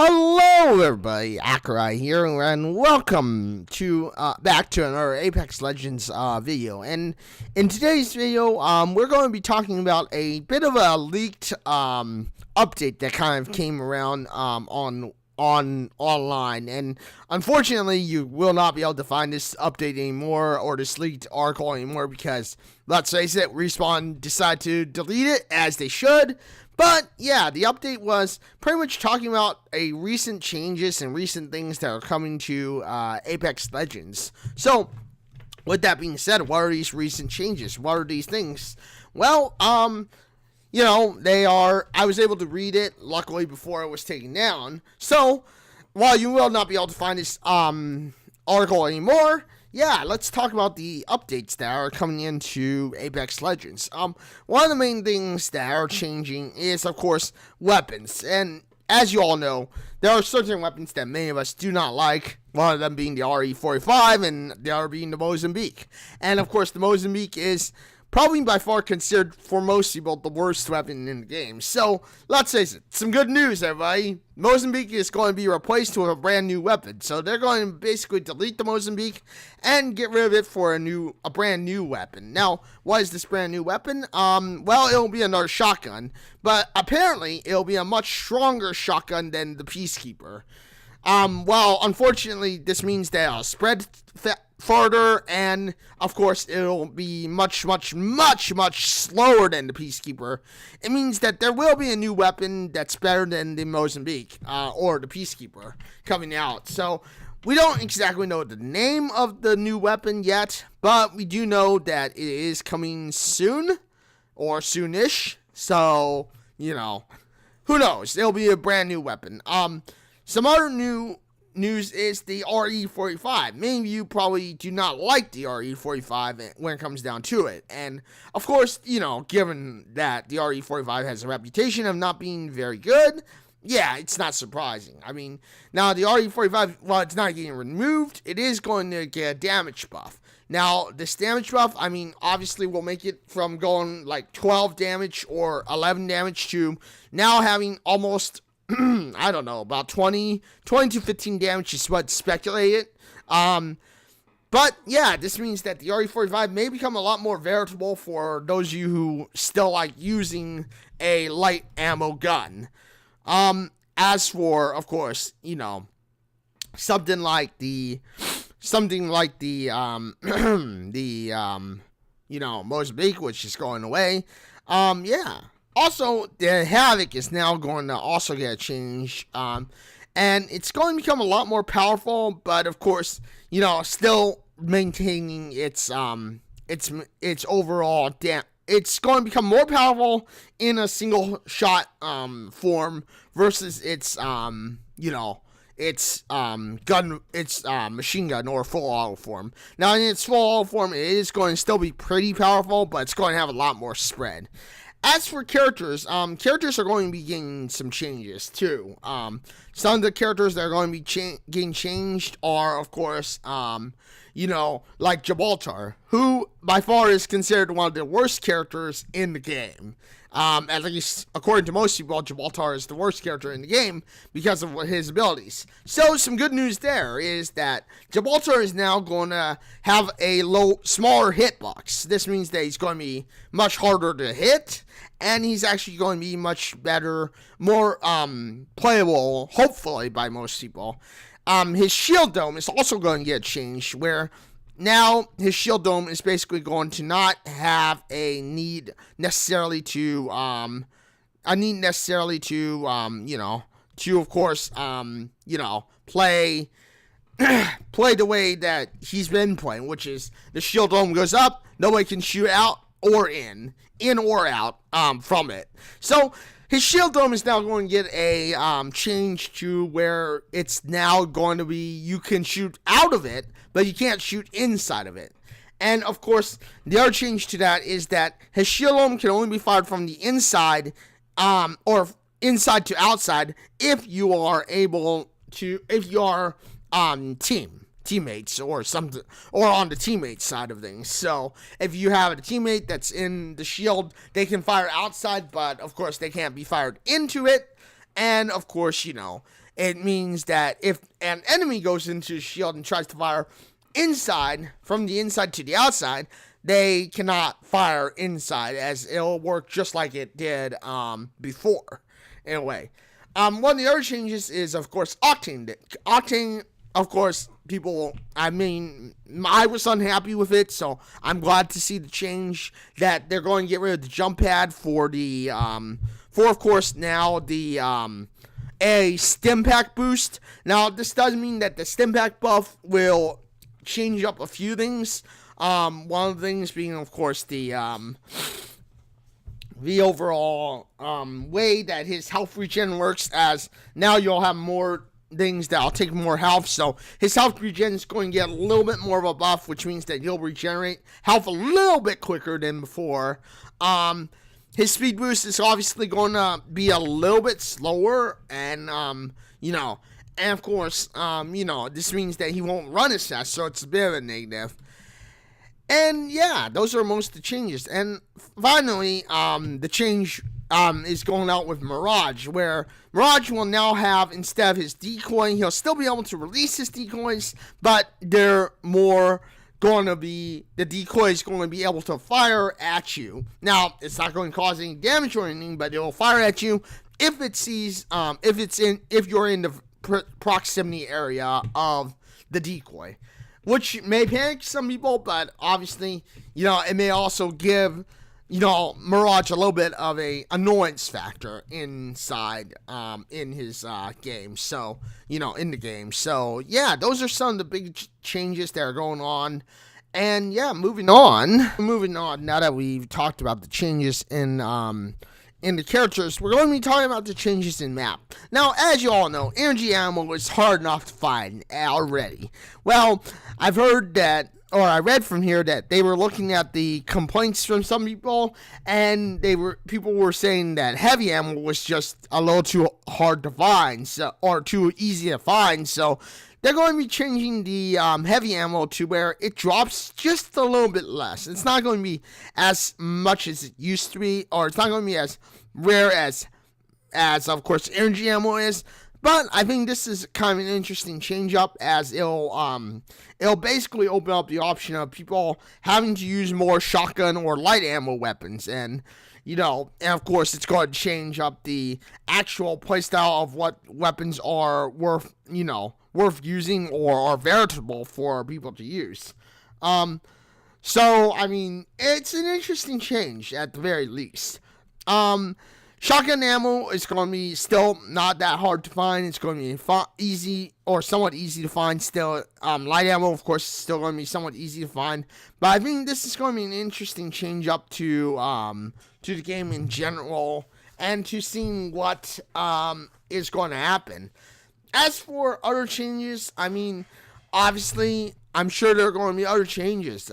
Hello everybody, Accureye here, and welcome to back to another Apex Legends video. And in today's video, we're going to be talking about a bit of a leaked update that kind of came around online, and unfortunately you will not be able to find this update anymore or this leaked article anymore because, let's face it, Respawn decided to delete it, as they should. But yeah, the update was pretty much talking about a recent changes and recent things that are coming to Apex Legends. So with that being said, what are these recent changes? What are these things? Well, they are, I was able to read it, luckily, before it was taken down. So, while you will not be able to find this article anymore, yeah, let's talk about the updates that are coming into Apex Legends. One of the main things that are changing is, of course, weapons. And as you all know, there are certain weapons that many of us do not like. One of them being the RE45 and the other being the Mozambique. And, of course, the Mozambique is probably by far considered for most people the worst weapon in the game. So, let's face it, some good news, everybody. Mozambique is going to be replaced with a brand new weapon. So they're going to basically delete the Mozambique and get rid of it for a brand new weapon. Now, what is this brand new weapon? Well, it'll be another shotgun, but apparently it'll be a much stronger shotgun than the Peacekeeper. Well, unfortunately, this means that it'll spread farther, and of course it'll be much slower than the Peacekeeper. It means that there will be a new weapon that's better than the Mozambique or the Peacekeeper coming out. So we don't exactly know the name of the new weapon yet, but we do know that it is coming soon or soonish. So, who knows? It'll be a brand new weapon. Some other news is the RE45. Many of you probably do not like the RE45 when it comes down to it. And, of course, given that the RE45 has a reputation of not being very good, yeah, it's not surprising. I mean, now the RE45, while it's not getting removed, it is going to get a damage buff. Now, this damage buff, obviously will make it from going like 12 damage or 11 damage to now having almost I don't know, about 20 to 15 damage is what's speculated. But yeah, this means that the RE45 may become a lot more veritable for those of you who still like using a light ammo gun. As for, of course, something like the Mozambique, which is going away. Yeah. Also, the Havoc is now going to also get a change, and it's going to become a lot more powerful, but of course, still maintaining its overall it's going to become more powerful in a single shot form versus its machine gun or full auto form. Now, in its full auto form, it is going to still be pretty powerful, but it's going to have a lot more spread. As for characters, characters are going to be getting some changes, too. Some of the characters that are going to be getting changed are, of course, like Gibraltar, who, by far, is considered one of the worst characters in the game. At least, according to most people, Gibraltar is the worst character in the game because of his abilities. So, some good news there is that Gibraltar is now going to have a smaller hitbox. This means that he's going to be much harder to hit, and he's actually going to be much better, more playable, hopefully, by most people. His shield dome is also going to get changed, where now his shield dome is basically going to not have a need necessarily to of course, play the way that he's been playing, which is the shield dome goes up, nobody can shoot out or in or out from it. So his shield dome is now going to get a change to where it's now going to be you can shoot out of it, but you can't shoot inside of it. And, of course, the other change to that is that his shield dome can only be fired from the inside or inside to outside if you are teammates or something, or on the teammate side of things. So if you have a teammate that's in the shield, they can fire outside, but of course they can't be fired into it. And of course, it means that if an enemy goes into the shield and tries to fire from the inside to the outside, they cannot fire inside, as it'll work just like it did before, in a way. One of the other changes is, of course, Octane. Octane, of course, I was unhappy with it, so I'm glad to see the change that they're going to get rid of the jump pad for of course, now a stim pack boost. Now, this does mean that the stim pack buff will change up a few things. One of the things being, of course, the overall way that his health regen works, as now you'll have more things that'll take more health, so his health regen is going to get a little bit more of a buff, which means that he'll regenerate health a little bit quicker than before. His speed boost is obviously going to be a little bit slower, and and of course, this means that he won't run as fast, so it's a bit of a negative. And yeah, those are most of the changes. And finally, the change is going out with Mirage, where Mirage will now have, instead of his decoy, he'll still be able to release his decoys, but they're more going to be, the decoy is going to be able to fire at you. Now, it's not going to cause any damage or anything, but it will fire at you if it sees, if you're in the proximity area of the decoy, which may panic some people, but obviously, it may also give, Mirage a little bit of a annoyance factor inside, in his, game. So, in the game. So, yeah, those are some of the big changes that are going on. And yeah, moving on, now that we've talked about the changes in the characters, we're going to be talking about the changes in map. Now, as you all know, energy ammo is hard enough to find already. Well, I've heard that, or I read from here that they were looking at the complaints from some people, and people were saying that heavy ammo was just a little too hard to find, or too easy to find. So they're going to be changing the heavy ammo to where it drops just a little bit less. It's not going to be as much as it used to be, or it's not going to be as rare as of course energy ammo is. But I think this is kind of an interesting change up, as it'll basically open up the option of people having to use more shotgun or light ammo weapons, and and of course it's going to change up the actual playstyle of what weapons are worth using or are veritable for people to use. So I mean, it's an interesting change at the very least. Shotgun ammo is going to be still not that hard to find. It's going to be easy, or somewhat easy to find still. Light ammo, of course, is still going to be somewhat easy to find. But I think this is going to be an interesting change up to the game in general, and to seeing what is going to happen. As for other changes, I mean, obviously, I'm sure there are going to be other changes.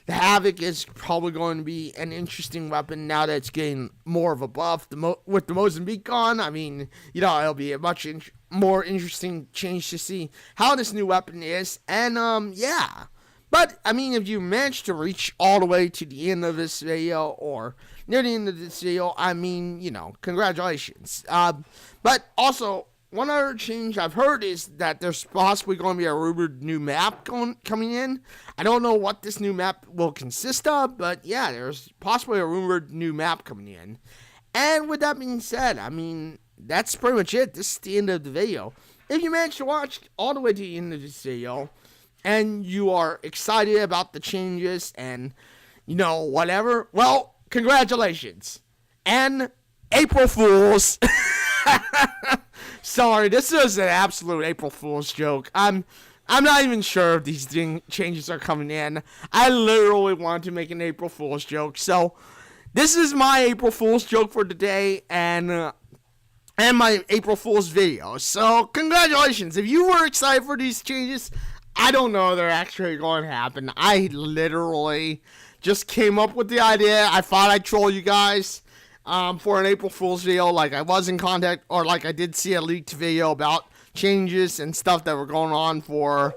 The Havoc is probably going to be an interesting weapon now that it's getting more of a buff. With the Mozambique gone, I mean, it'll be a much more interesting change to see how this new weapon is. And, yeah. But, I mean, if you manage to reach all the way to the end of this video, or near the end of this video, I mean, congratulations. But also, one other change I've heard is that there's possibly going to be a rumored new map coming in. I don't know what this new map will consist of, but yeah, there's possibly a rumored new map coming in. And with that being said, I mean, that's pretty much it. This is the end of the video. If you managed to watch all the way to the end of this video, and you are excited about the changes and, whatever, well, congratulations. And April Fools. Sorry, this is an absolute April Fool's joke. I'm not even sure if these changes are coming in. I literally wanted to make an April Fool's joke. So, this is my April Fool's joke for today, and my April Fool's video. So, congratulations. If you were excited for these changes, I don't know if they're actually going to happen. I literally just came up with the idea. I thought I'd troll you guys. For an April Fool's video, like I was in contact, or like I did see a leaked video about changes and stuff that were going on for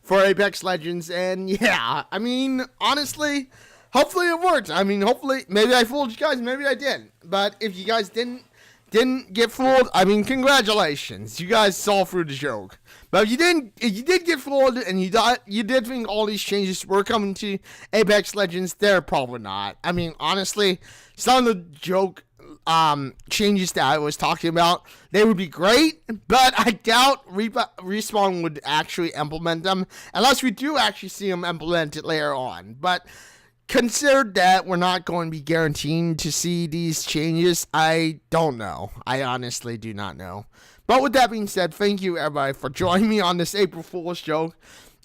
Apex Legends, and yeah, I mean, honestly, hopefully it worked. I mean, hopefully, maybe I fooled you guys, maybe I didn't, but if you guys didn't didn't get fooled, I mean, congratulations. You guys saw through the joke. But if you did get fooled and you did think all these changes were coming to Apex Legends, they're probably not. I mean, honestly, some of the joke changes that I was talking about, they would be great, but I doubt Respawn would actually implement them unless we do actually see them implemented later on. But consider that we're not going to be guaranteed to see these changes. I don't know. I honestly do not know. But with that being said, thank you everybody for joining me on this April Fool's joke.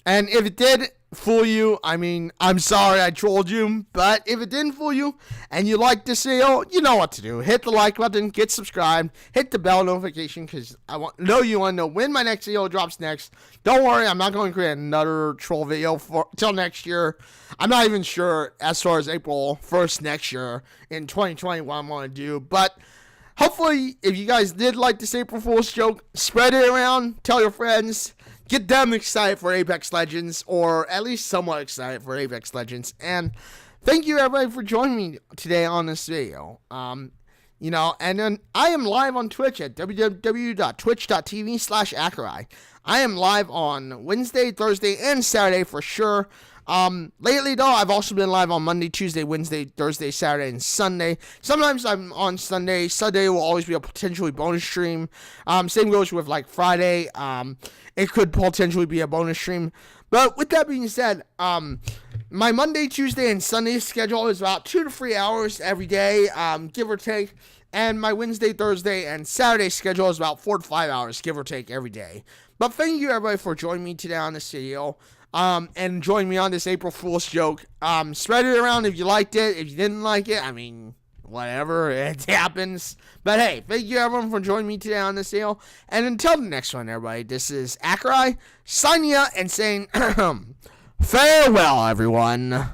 And if it did fool you, I mean, I'm sorry I trolled you. But if it didn't fool you and you like this video, you know what to do. Hit the like button, get subscribed, hit the bell notification because you want to know when my next video drops next. Don't worry, I'm not going to create another troll video till next year. I'm not even sure as far as April 1st next year in 2020 what I'm going to do. But hopefully, if you guys did like this April Fool's joke, spread it around, tell your friends. Get them excited for Apex Legends, or at least somewhat excited for Apex Legends. And thank you everybody for joining me today on this video. And then I am live on Twitch at www.twitch.tv/Accureye. I am live on Wednesday, Thursday, and Saturday for sure. Lately though, I've also been live on Monday, Tuesday, Wednesday, Thursday, Saturday, and Sunday. Sometimes I'm on Sunday. Sunday will always be a potentially bonus stream. Same goes with like Friday. It could potentially be a bonus stream. But with that being said, my Monday, Tuesday, and Sunday schedule is about 2 to 3 hours every day, give or take. And my Wednesday, Thursday, and Saturday schedule is about 4 to 5 hours, give or take, every day. But thank you everybody for joining me today on this video. And join me on this April Fool's joke. Spread it around if you liked it. If you didn't like it, I mean, whatever, it happens. But hey, thank you everyone for joining me today on this video. And until the next one, everybody, this is Accureye signing out and saying farewell, everyone.